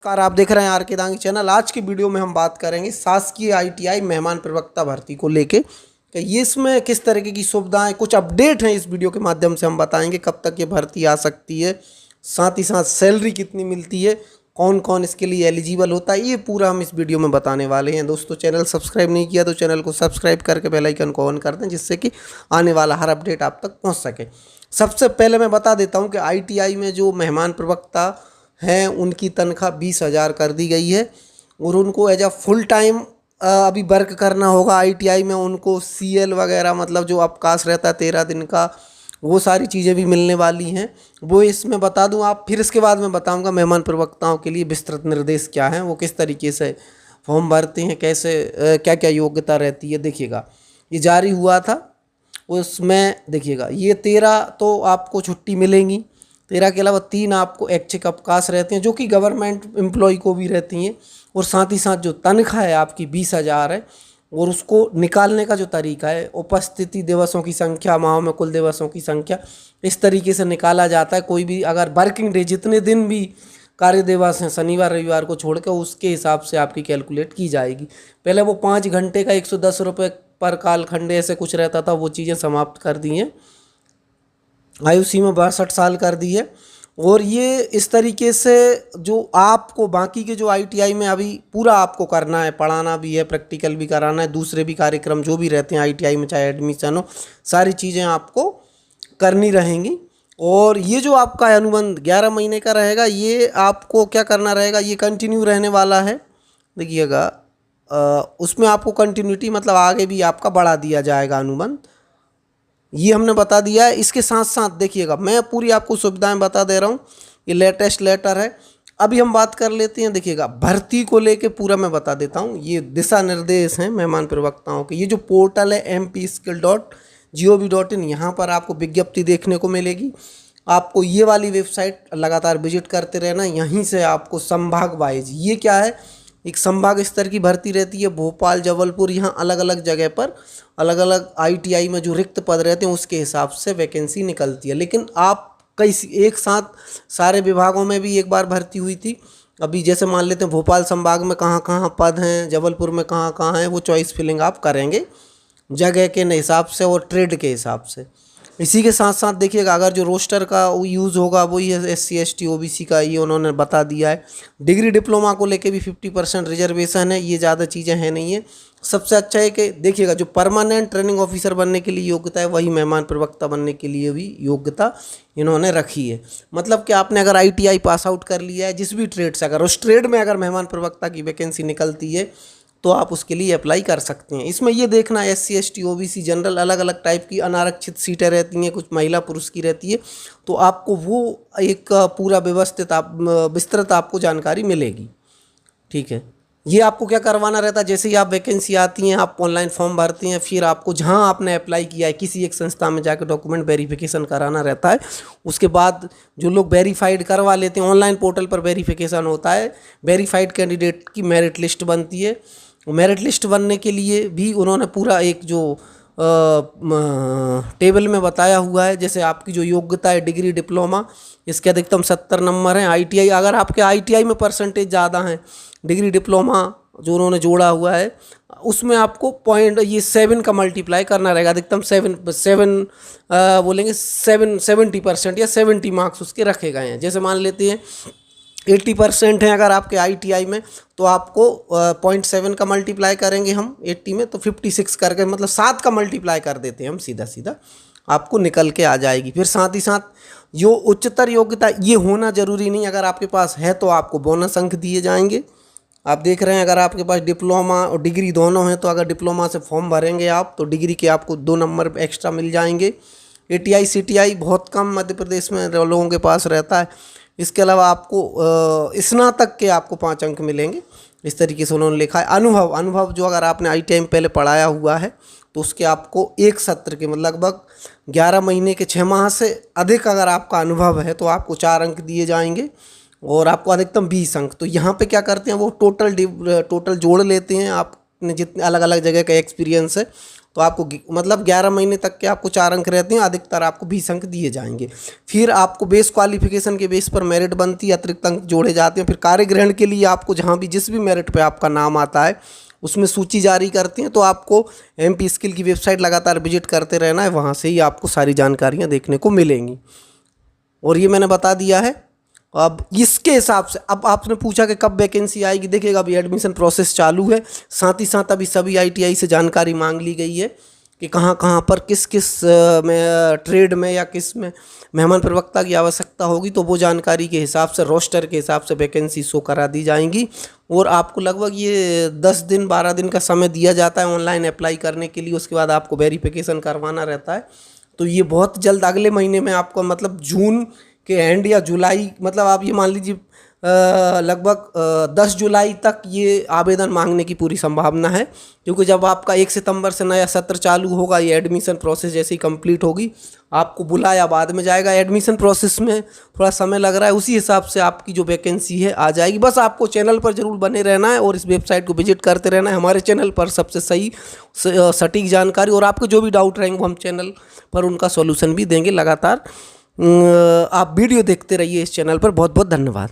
Car आप देख रहे हैं आर के दांगी चैनल। आज की वीडियो में हम बात करेंगे शासकीय आईटीआई मेहमान प्रवक्ता भर्ती को लेके कि ये इसमें किस तरीके की सुविधाएं, कुछ अपडेट हैं इस वीडियो के माध्यम से हम बताएंगे। कब तक ये भर्ती आ सकती है, साथ ही साथ सैलरी कितनी मिलती है, कौन कौन इसके लिए एलिजिबल होता है, ये पूरा हम इस वीडियो में बताने वाले हैं। दोस्तों, चैनल सब्सक्राइब नहीं किया तो चैनल को सब्सक्राइब करके बेल आइकन को ऑन कर दें, जिससे कि आने वाला हर अपडेट आप तक पहुँच सके। सबसे पहले मैं बता देता हूँ कि आईटीआई में जो मेहमान प्रवक्ता हैं उनकी तनख्वाह 20,000 कर दी गई है और उनको एज अ फुल टाइम अभी वर्क करना होगा आईटीआई में। उनको सीएल वगैरह, मतलब जो अवकाश रहता है 13 दिन का, वो सारी चीज़ें भी मिलने वाली हैं। वो इसमें बता दूं आप, फिर इसके बाद मैं बताऊंगा मेहमान प्रवक्ताओं के लिए विस्तृत निर्देश क्या हैं, वो किस तरीके से फॉर्म भरते हैं, कैसे क्या क्या योग्यता रहती है। देखिएगा, ये जारी हुआ था, उसमें देखिएगा ये 13 तो आपको छुट्टी मिलेंगी, 13 के अलावा 3 आपको ऐच्छिक अवकाश रहते हैं जो कि गवर्नमेंट एम्प्लॉय को भी रहती हैं। और साथ ही साथ जो तनख्वाह है आपकी 20,000 है, और उसको निकालने का जो तरीका है, उपस्थिति दिवसों की संख्या, माह में कुल दिवसों की संख्या, इस तरीके से निकाला जाता है। कोई भी अगर वर्किंग डे, जितने दिन भी कार्य दिवस हैं शनिवार रविवार को छोड़कर, उसके हिसाब से आपकी कैलकुलेट की जाएगी। पहले वो 5 घंटे का 110 रुपये पर कालखंड ऐसे कुछ रहता था, वो चीज़ें समाप्त कर दी हैं। आयु सीमा 62 साल कर दी है। और ये इस तरीके से जो आपको बाकी के जो आईटीआई में अभी पूरा आपको करना है, पढ़ाना भी है, प्रैक्टिकल भी कराना है, दूसरे भी कार्यक्रम जो भी रहते हैं आईटीआई में, चाहे एडमिशन हो, सारी चीज़ें आपको करनी रहेंगी। और ये जो आपका अनुबंध 11 महीने का रहेगा, ये आपको क्या करना रहेगा, ये कंटिन्यू रहने वाला है। देखिएगा, उसमें आपको कंटिन्यूटी, मतलब आगे भी आपका बढ़ा दिया जाएगा अनुबंध, ये हमने बता दिया है। इसके साथ साथ देखिएगा, मैं पूरी आपको सुविधाएं बता दे रहा हूँ। ये लेटेस्ट लेटर है। अभी हम बात कर लेते हैं, देखिएगा भर्ती को लेके पूरा मैं बता देता हूँ। ये दिशा निर्देश हैं मेहमान प्रवक्ताओं के। ये जो पोर्टल है mpskill.gov.in, यहाँ पर आपको विज्ञप्ति देखने को मिलेगी। आपको ये वाली वेबसाइट लगातार विजिट करते रहना। यहीं से आपको संभाग वाइज, ये क्या है, एक संभाग स्तर की भर्ती रहती है, भोपाल, जबलपुर, यहाँ अलग अलग जगह पर अलग अलग आईटीआई में जो रिक्त पद रहते हैं उसके हिसाब से वैकेंसी निकलती है। लेकिन आप कई एक साथ सारे विभागों में भी एक बार भर्ती हुई थी। अभी जैसे मान लेते हैं भोपाल संभाग में कहाँ कहाँ पद हैं, जबलपुर में कहाँ कहाँ हैं, वो चॉइस फिलिंग आप करेंगे जगह के हिसाब से और ट्रेड के हिसाब से। इसी के साथ साथ देखिएगा, अगर जो रोस्टर का यूज़ होगा वही है SC ST OBC का, ये उन्होंने बता दिया है। डिग्री डिप्लोमा को लेके भी 50% रिजर्वेशन है। ये ज़्यादा चीज़ें हैं नहीं है। सबसे अच्छा है कि देखिएगा, जो परमानेंट ट्रेनिंग ऑफिसर बनने के लिए योग्यता है, वही मेहमान प्रवक्ता बनने के लिए भी योग्यता इन्होंने रखी है। मतलब कि आपने अगर ITI पास आउट कर लिया है जिस भी ट्रेड से, अगर उस ट्रेड में अगर मेहमान प्रवक्ता की वैकेंसी निकलती है तो आप उसके लिए अप्लाई कर सकते हैं। इसमें ये देखना, SC ST OBC जनरल अलग अलग टाइप की अनारक्षित सीटें रहती हैं, कुछ महिला पुरुष की रहती है, तो आपको वो एक पूरा व्यवस्थित विस्तृत आपको जानकारी मिलेगी। ठीक है, ये आपको क्या करवाना रहता है, जैसे ही आप वैकेंसी आती हैं आप ऑनलाइन फॉर्म भरते हैं, फिर आपको जहां आपने अप्लाई किया है किसी एक संस्था में जाकर डॉक्यूमेंट वेरिफिकेशन कराना रहता है। उसके बाद जो लोग वेरीफाइड करवा लेते हैं, ऑनलाइन पोर्टल पर वेरिफिकेशन होता है, वेरीफाइड कैंडिडेट की मेरिट लिस्ट बनती है। मेरिट लिस्ट बनने के लिए भी उन्होंने पूरा एक जो टेबल में बताया हुआ है, जैसे आपकी जो योग्यता है डिग्री डिप्लोमा, इसके अधिकतम 70 नंबर हैं। ITI, अगर आपके ITI में परसेंटेज ज़्यादा हैं, डिग्री डिप्लोमा जो उन्होंने जोड़ा हुआ है उसमें आपको पॉइंट ये 7 का मल्टीप्लाई करना रहेगा। अधिकतम 7 बोलेंगे 70% या 70 मार्क्स उसके रखे गए हैं। जैसे मान लेते हैं 80% हैं अगर आपके ITI में, तो आपको 0.7 का मल्टीप्लाई करेंगे हम 80 में, तो 56 करके, मतलब 7 का मल्टीप्लाई कर देते हैं हम, सीधा सीधा आपको निकल के आ जाएगी। फिर साथ ही साथ जो उच्चतर योग्यता, ये होना जरूरी नहीं, अगर आपके पास है तो आपको बोनस अंक दिए जाएंगे। आप देख रहे हैं, अगर आपके पास डिप्लोमा और डिग्री दोनों हैं, तो अगर डिप्लोमा से फॉर्म भरेंगे आप तो डिग्री के आपको 2 नंबर एक्स्ट्रा मिल जाएंगे। ATI CTI बहुत कम मध्य प्रदेश में लोगों के पास रहता है। इसके अलावा आपको स्नातक के आपको 5 अंक मिलेंगे। इस तरीके से उन्होंने लिखा है। अनुभव जो अगर आपने ITI में पहले पढ़ाया हुआ है तो उसके आपको एक सत्र के, मतलब लगभग 11 महीने के 6 माह से अधिक अगर आपका अनुभव है तो आपको 4 अंक दिए जाएंगे और आपको अधिकतम 20 अंक। तो यहाँ पे क्या करते हैं, वो टोटल जोड़ लेते हैं, आपने जितने अलग अलग जगह का एक्सपीरियंस है तो आपको मतलब 11 महीने तक के आपको 4 अंक रहते हैं, अधिकतर आपको 20 अंक दिए जाएंगे। फिर आपको बेस क्वालिफिकेशन के बेस पर मेरिट बनती है, अतिरिक्त अंक जोड़े जाते हैं। फिर कार्य ग्रहण के लिए आपको जहाँ भी जिस भी मेरिट पे आपका नाम आता है उसमें सूची जारी करती हैं, तो आपको MP स्किल की वेबसाइट लगातार विजिट करते रहना है, वहाँ से ही आपको सारी जानकारियाँ देखने को मिलेंगी। और ये मैंने बता दिया है। अब इसके हिसाब से अब आपने पूछा कि कब वैकेंसी आएगी, देखिएगा अभी एडमिशन प्रोसेस चालू है, साथ ही साथ अभी सभी ITI से जानकारी मांग ली गई है कि कहाँ कहाँ पर किस किस में ट्रेड में या किस में मेहमान प्रवक्ता की आवश्यकता होगी, तो वो जानकारी के हिसाब से रोस्टर के हिसाब से वैकेंसी शो करा दी जाएंगी। और आपको लगभग ये 10 दिन 12 दिन का समय दिया जाता है ऑनलाइन अप्लाई करने के लिए, उसके बाद आपको वेरिफिकेशन करवाना रहता है। तो ये बहुत जल्द अगले महीने में आपको मतलब जून के एंड या जुलाई, मतलब आप ये मान लीजिए लगभग 10 जुलाई तक ये आवेदन मांगने की पूरी संभावना है, क्योंकि जब आपका 1 सितंबर से नया सत्र चालू होगा, ये एडमिशन प्रोसेस जैसे ही कंप्लीट होगी आपको बुलाया बाद में जाएगा। एडमिशन प्रोसेस में थोड़ा समय लग रहा है, उसी हिसाब से आपकी जो वैकेंसी है आ जाएगी। बस आपको चैनल पर जरूर बने रहना है और इस वेबसाइट को विजिट करते रहना है। हमारे चैनल पर सबसे सही सटीक जानकारी और आपके जो भी डाउट रहेंगे वो हम चैनल पर उनका सॉल्यूशन भी देंगे लगातार। आप वीडियो देखते रहिए इस चैनल पर। बहुत बहुत धन्यवाद।